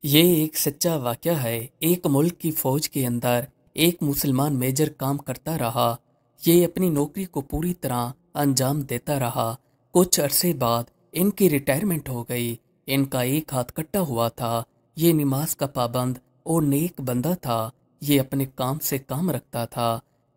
ये एक सच्चा वाक़या है। एक मुल्क की फ़ौज के अंदर एक मुसलमान मेजर काम करता रहा। ये अपनी नौकरी को पूरी तरह अंजाम देता रहा। कुछ अरसे बाद इनकी रिटायरमेंट हो गई। इनका एक हाथ कटा हुआ था। ये नमाज का पाबंद और नेक बंदा था। ये अपने काम से काम रखता था।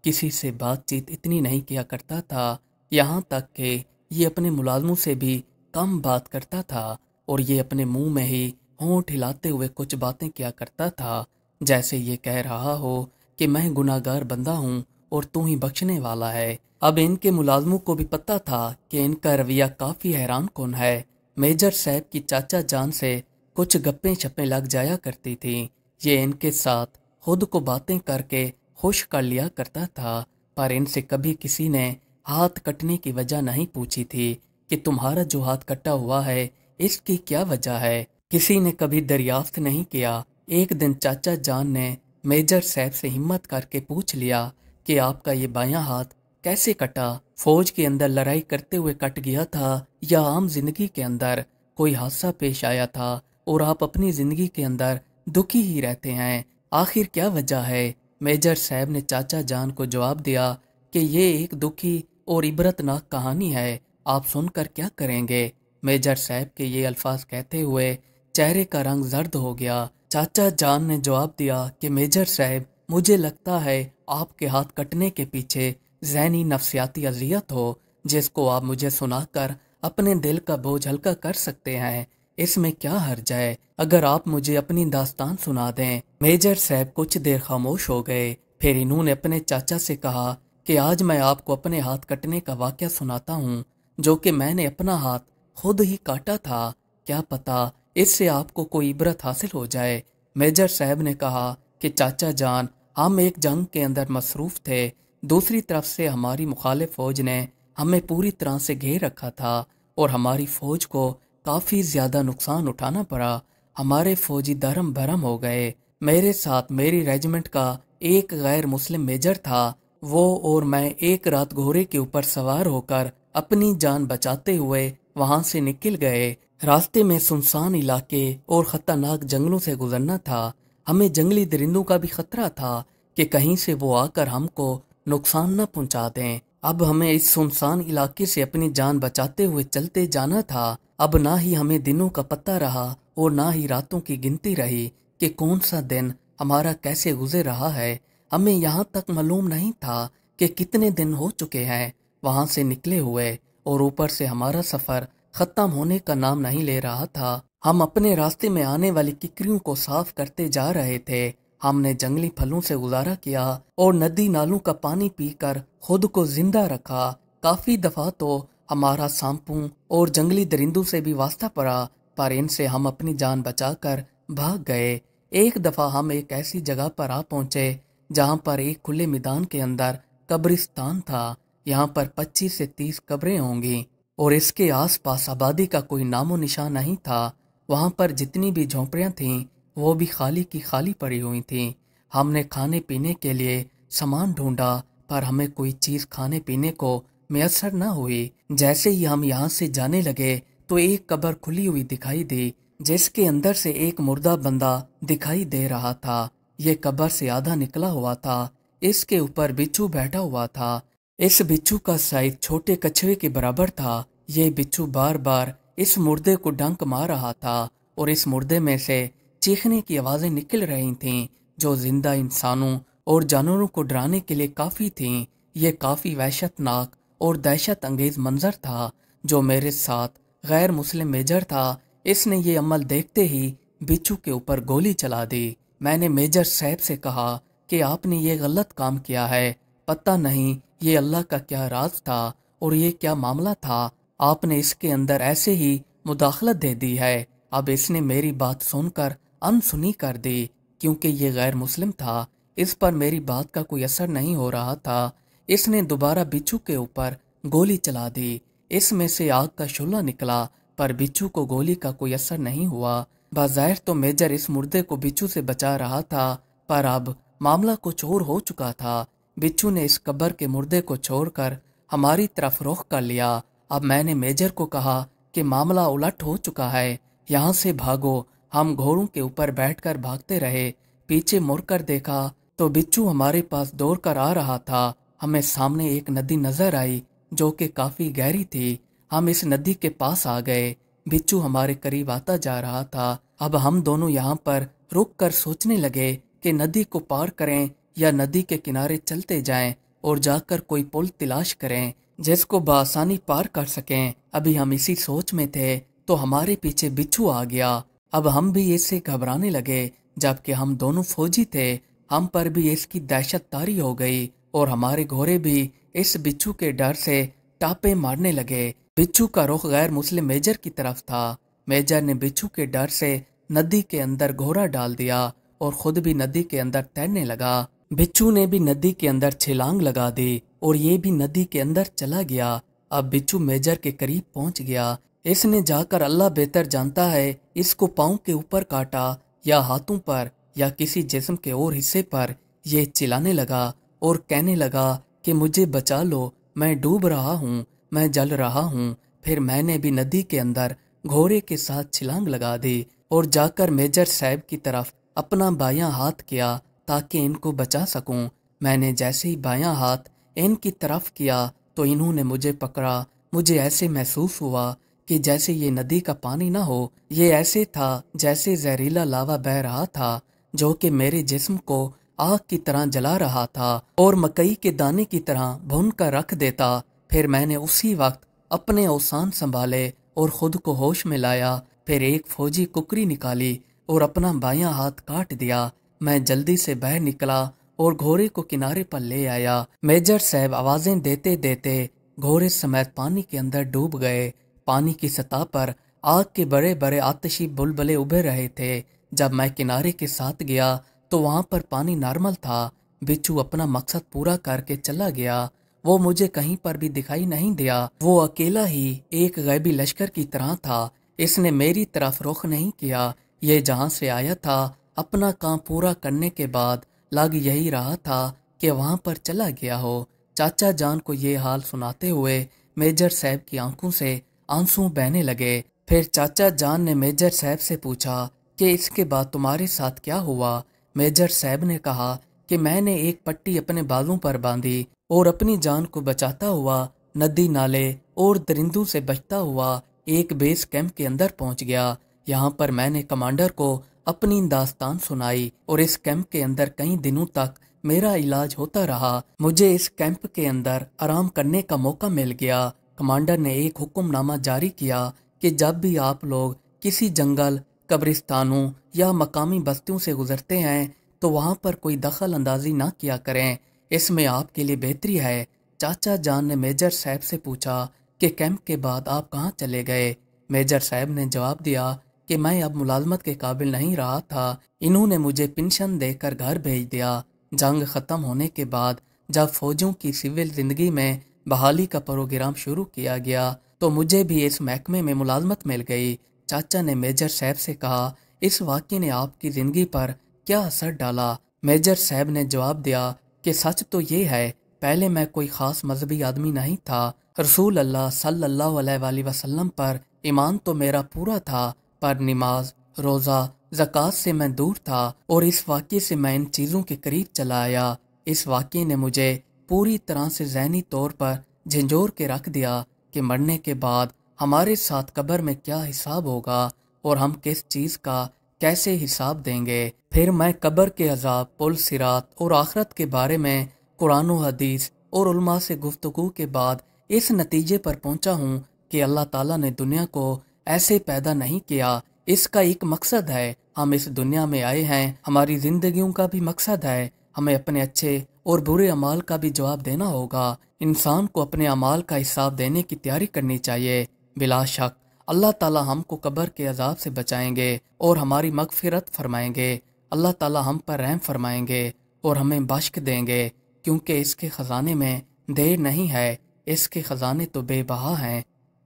किसी से बातचीत इतनी नहीं किया करता था, यहाँ तक कि ये अपने मुलाजमों से भी कम बात करता था। और ये अपने मुंह में ही होंठ हिलाते हुए कुछ बातें किया करता था, जैसे ये कह रहा हो कि मैं गुनाहगार बंदा हूँ और तू ही बख्शने वाला है। अब इनके मुलाजमों को भी पता था कि इनका रवैया काफ़ी हैरान कुन है। मेजर साहब की चाचा जान से कुछ गप्पें छप्पें लग जाया करती थी। ये इनके साथ खुद को बातें करके खुश कर लिया करता था, पर इनसे कभी किसी ने हाथ कटने की वजह नहीं पूछी थी कि तुम्हारा जो हाथ कटा हुआ है इसकी क्या वजह है। किसी ने कभी दरियाफ्त नहीं किया। एक दिन चाचा जान ने मेजर साहब से हिम्मत करके पूछ लिया कि आपका ये बायां हाथ कैसे कटा? फौज के अंदर लड़ाई करते हुए कट गया था या आम जिंदगी के अंदर कोई हादसा पेश आया था और आप अपनी जिंदगी के अंदर दुखी ही रहते हैं? आखिर क्या वजह है? मेजर साहब ने चाचा जान को जवाब दिया कि ये एक दुखी और इबरतनाक कहानी है, आप सुनकर क्या करेंगे? मेजर साहब के ये अल्फाज कहते हुए चेहरे का रंग जर्द हो गया। चाचा जान ने जवाब दिया कि मेजर साहब, मुझे लगता है आपके हाथ कटने के पीछे ज़हनी नफ्सियाती अजियत हो, जिसको आप मुझे सुनाकर अपने दिल का बोझ हल्का कर सकते हैं। इसमें क्या हर्ज है अगर आप मुझे अपनी दास्तान सुना दें? मेजर साहब कुछ देर खामोश हो गए। फिर इन्होंने अपने चाचा से कहा कि आज मैं आपको अपने हाथ कटने का वाक़या सुनाता हूँ, जो कि मैंने अपना हाथ खुद ही काटा था। क्या पता इससे आपको कोई इबरत हासिल हो जाए। मेजर साहब ने कहा कि चाचा जान, हम एक जंग के अंदर मसरूफ थे। दूसरी तरफ से हमारी मुखालिफ फौज ने हमें पूरी तरह से घेर रखा था और हमारी फौज को काफ़ी ज़्यादा नुकसान उठाना पड़ा। हमारे फौजी धर्म भरम हो गए। मेरे साथ मेरी रेजिमेंट का एक गैर मुस्लिम मेजर था। वो और मैं एक रात घोड़े के ऊपर सवार होकर अपनी जान बचाते हुए वहां से निकल गए। रास्ते में सुनसान इलाके और खतरनाक जंगलों से गुजरना था। हमें जंगली दरिंदों का भी खतरा था कि कहीं से वो आकर हमको नुकसान न पहुंचा दें। अब हमें इस सुनसान इलाके से अपनी जान बचाते हुए चलते जाना था। अब ना ही हमें दिनों का पता रहा और ना ही रातों की गिनती रही कि कौन सा दिन हमारा कैसे गुजर रहा है। हमें यहाँ तक मालूम नहीं था कि कितने दिन हो चुके हैं वहां से निकले हुए, और ऊपर से हमारा सफर खत्म होने का नाम नहीं ले रहा था। हम अपने रास्ते में आने वाली किकरियों को साफ करते जा रहे थे। हमने जंगली फलों से गुजारा किया और नदी नालों का पानी पीकर खुद को जिंदा रखा। काफी दफा तो हमारा सांपों और जंगली दरिंदों से भी वास्ता पड़ा, पर इनसे हम अपनी जान बचाकर भाग गए। एक दफा हम एक ऐसी जगह पर आ पहुंचे जहां पर एक खुले मैदान के अंदर कब्रिस्तान था। यहाँ पर 25 से 30 कब्रें होंगी और इसके आसपास आबादी का कोई नामो निशान नहीं था। वहाँ पर जितनी भी झोंपड़ियाँ थीं वो भी खाली की खाली पड़ी हुई थीं। हमने खाने पीने के लिए सामान ढूंढा, पर हमें कोई चीज़ खाने पीने को मैसर न हुई। जैसे ही हम यहाँ से जाने लगे तो एक कब्र खुली हुई दिखाई दी, जिसके अंदर से एक मुर्दा बंदा दिखाई दे रहा था। ये कब्र से आधा निकला हुआ था। इसके ऊपर बिच्छू बैठा हुआ था। इस बिच्छू का साइज छोटे कछुए के बराबर था। ये बिच्छू बार बार इस मुर्दे को डंक मार रहा था और इस मुर्दे में से चीखने की आवाजें निकल रही थीं, जो जिंदा इंसानों और जानवरों को डराने के लिए काफी थीं। ये काफी वहशतनाक और दहशत अंगेज मंजर था। जो मेरे साथ गैर मुस्लिम मेजर था, इसने ये अमल देखते ही बिच्छू के ऊपर गोली चला दी। मैंने मेजर साहब से कहा कि आपने ये गलत काम किया है। पता नहीं ये अल्लाह का क्या राज था और ये क्या मामला था, आपने इसके अंदर ऐसे ही मुदाखलत दे दी है। अब इसने मेरी बात सुनकर अनसुनी कर दी, क्योंकि ये गैर मुस्लिम था। इस पर मेरी बात का कोई असर नहीं हो रहा था। इसने दोबारा बिच्छू के ऊपर गोली चला दी। इसमें से आग का शोला निकला, पर बिच्छू को गोली का कोई असर नहीं हुआ। बाज़ाहिर तो मेजर इस मुर्दे को बिच्छू से बचा रहा था, पर अब मामला कुछ और हो चुका था। बिच्छू ने इस कब्र के मुर्दे को छोड़कर हमारी तरफ रुख कर लिया। अब मैंने मेजर को कहा कि मामला उलट हो चुका है, यहाँ से भागो ہم گھوڑوں کے اوپر بیٹھ کر بھاگتے رہے۔ پیچھے مڑ کر دیکھا تو بچھو ہمارے پاس دوڑ کر آ رہا تھا۔ ہمیں سامنے ایک ندی نظر آئی جو کہ کافی گہری تھی۔ ہم اس ندی کے پاس آ گئے۔ بچھو ہمارے قریب آتا جا رہا تھا۔ اب ہم دونوں یہاں پر رک کر سوچنے لگے کہ ندی کو پار کریں یا ندی کے کنارے چلتے جائیں اور جا کر کوئی پل تلاش کریں جس کو بآسانی پار کر سکیں۔ ابھی ہم اسی سوچ میں تھے تو ہمارے پیچھے بچھو آ گیا۔ اب ہم بھی اس سے گھبرانے لگے، جبکہ ہم دونوں فوجی تھے۔ ہم پر بھی اس کی دہشت طاری ہو گئی اور ہمارے گھوڑے بھی اس بچھو کے ڈر سے ٹاپے مارنے لگے۔ بچھو کا رخ غیر مسلم میجر کی طرف تھا۔ میجر نے بچھو کے ڈر سے ندی کے اندر گھوڑا ڈال دیا اور خود بھی ندی کے اندر تیرنے لگا۔ بچھو نے بھی ندی کے اندر چھلانگ لگا دی اور یہ بھی ندی کے اندر چلا گیا۔ اب بچھو میجر کے قریب پہنچ گیا۔ اس نے جا کر اللہ بہتر جانتا ہے اس کو پاؤں کے اوپر کاٹا یا ہاتھوں پر یا کسی جسم کے اور حصے پر۔ یہ چلانے لگا اور کہنے لگا کہ مجھے بچا لو، میں ڈوب رہا ہوں، میں جل رہا ہوں۔ پھر میں نے بھی ندی کے اندر گھوڑے کے ساتھ چھلانگ لگا دی اور جا کر میجر صاحب کی طرف اپنا بایاں ہاتھ کیا تاکہ ان کو بچا سکوں۔ میں نے جیسے ہی بایاں ہاتھ ان کی طرف کیا تو انہوں نے مجھے پکڑا۔ مجھے ایسے محسوس ہوا کہ جیسے یہ ندی کا پانی نہ ہو، یہ ایسے تھا جیسے زہریلا لاوا بہہ رہا تھا جو کہ میرے جسم کو آگ کی طرح جلا رہا تھا اور مکئی کے دانے کی طرح بھون کر رکھ دیتا۔ پھر میں نے اسی وقت اپنے اوسان سنبھالے اور خود کو ہوش میں لایا۔ پھر ایک فوجی ککری نکالی اور اپنا بایاں ہاتھ کاٹ دیا۔ میں جلدی سے باہر نکلا اور گھوڑے کو کنارے پر لے آیا۔ میجر صاحب آوازیں دیتے دیتے گھوڑے سمیت پانی کے اندر ڈوب گئے۔ پانی کی سطح پر آگ کے بڑے بڑے آتشی بلبلے ابھر رہے تھے۔ جب میں کنارے کے ساتھ گیا تو وہاں پر پانی نارمل تھا۔ بچھو اپنا مقصد پورا کر کے چلا گیا۔ وہ مجھے کہیں پر بھی دکھائی نہیں دیا۔ وہ اکیلا ہی ایک غیبی لشکر کی طرح تھا۔ اس نے میری طرف رخ نہیں کیا۔ یہ جہاں سے آیا تھا اپنا کام پورا کرنے کے بعد لگ یہی رہا تھا کہ وہاں پر چلا گیا ہو۔ چاچا جان کو یہ حال سناتے ہوئے میجر صاحب کی آنکھوں سے آنسو بہنے لگے۔ پھر چاچا جان نے میجر صاحب سے پوچھا کہ اس کے بعد تمہارے ساتھ کیا ہوا؟ میجر صاحب نے کہا کہ میں نے ایک پٹی اپنے بالوں پر باندھی اور اپنی جان کو بچاتا ہوا ندی نالے اور درندوں سے بچتا ہوا ایک بیس کیمپ کے اندر پہنچ گیا۔ یہاں پر میں نے کمانڈر کو اپنی داستان سنائی اور اس کیمپ کے اندر کئی دنوں تک میرا علاج ہوتا رہا۔ مجھے اس کیمپ کے اندر آرام کرنے کا موقع مل گیا۔ کمانڈر نے ایک حکم نامہ جاری کیا کہ جب بھی آپ لوگ کسی جنگل، قبرستانوں یا مقامی بستیوں سے گزرتے ہیں تو وہاں پر کوئی دخل اندازی نہ کیا کریں، اس میں آپ کے لیے بہتری ہے۔ چاچا جان نے میجر صاحب سے پوچھا کہ کیمپ کے بعد آپ کہاں چلے گئے؟ میجر صاحب نے جواب دیا کہ میں اب ملازمت کے قابل نہیں رہا تھا، انہوں نے مجھے پنشن دے کر گھر بھیج دیا۔ جنگ ختم ہونے کے بعد جب فوجوں کی سول زندگی میں بحالی کا پروگرام شروع کیا گیا تو مجھے بھی اس محکمے میں ملازمت مل گئی۔ چاچا نے میجر صاحب سے کہا اس واقعے نے آپ کی زندگی پر کیا اثر ڈالا؟ میجر صاحب نے جواب دیا کہ سچ تو یہ ہے، پہلے میں کوئی خاص مذہبی آدمی نہیں تھا۔ رسول اللہ صلی اللہ علیہ وآلہ وسلم پر ایمان تو میرا پورا تھا، پر نماز، روزہ، زکوٰۃ سے میں دور تھا اور اس واقعے سے میں ان چیزوں کے قریب چلا آیا۔ اس واقعے نے مجھے پوری طرح سے ذہنی طور پر جھنجھوڑ کے رکھ دیا کہ مرنے کے بعد ہمارے ساتھ قبر میں کیا حساب ہوگا اور ہم کس چیز کا کیسے حساب دیں گے۔ پھر میں قبر کے عذاب، پل صراط اور آخرت کے بارے میں قرآن و حدیث اور علماء سے گفتگو کے بعد اس نتیجے پر پہنچا ہوں کہ اللہ تعالیٰ نے دنیا کو ایسے پیدا نہیں کیا، اس کا ایک مقصد ہے۔ ہم اس دنیا میں آئے ہیں، ہماری زندگیوں کا بھی مقصد ہے، ہمیں اپنے اچھے اور برے اعمال کا بھی جواب دینا ہوگا۔ انسان کو اپنے اعمال کا حساب دینے کی تیاری کرنی چاہیے۔ بلا شک اللہ تعالیٰ ہم کو قبر کے عذاب سے بچائیں گے اور ہماری مغفرت فرمائیں گے۔ اللہ تعالیٰ ہم پر رحم فرمائیں گے اور ہمیں بخش دیں گے، کیونکہ اس کے خزانے میں دیر نہیں ہے، اس کے خزانے تو بے بہا ہیں۔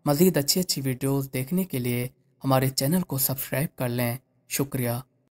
مزید اچھی ویڈیوز دیکھنے کے لیے ہمارے چینل کو سبسکرائب کر لیں۔ شکریہ۔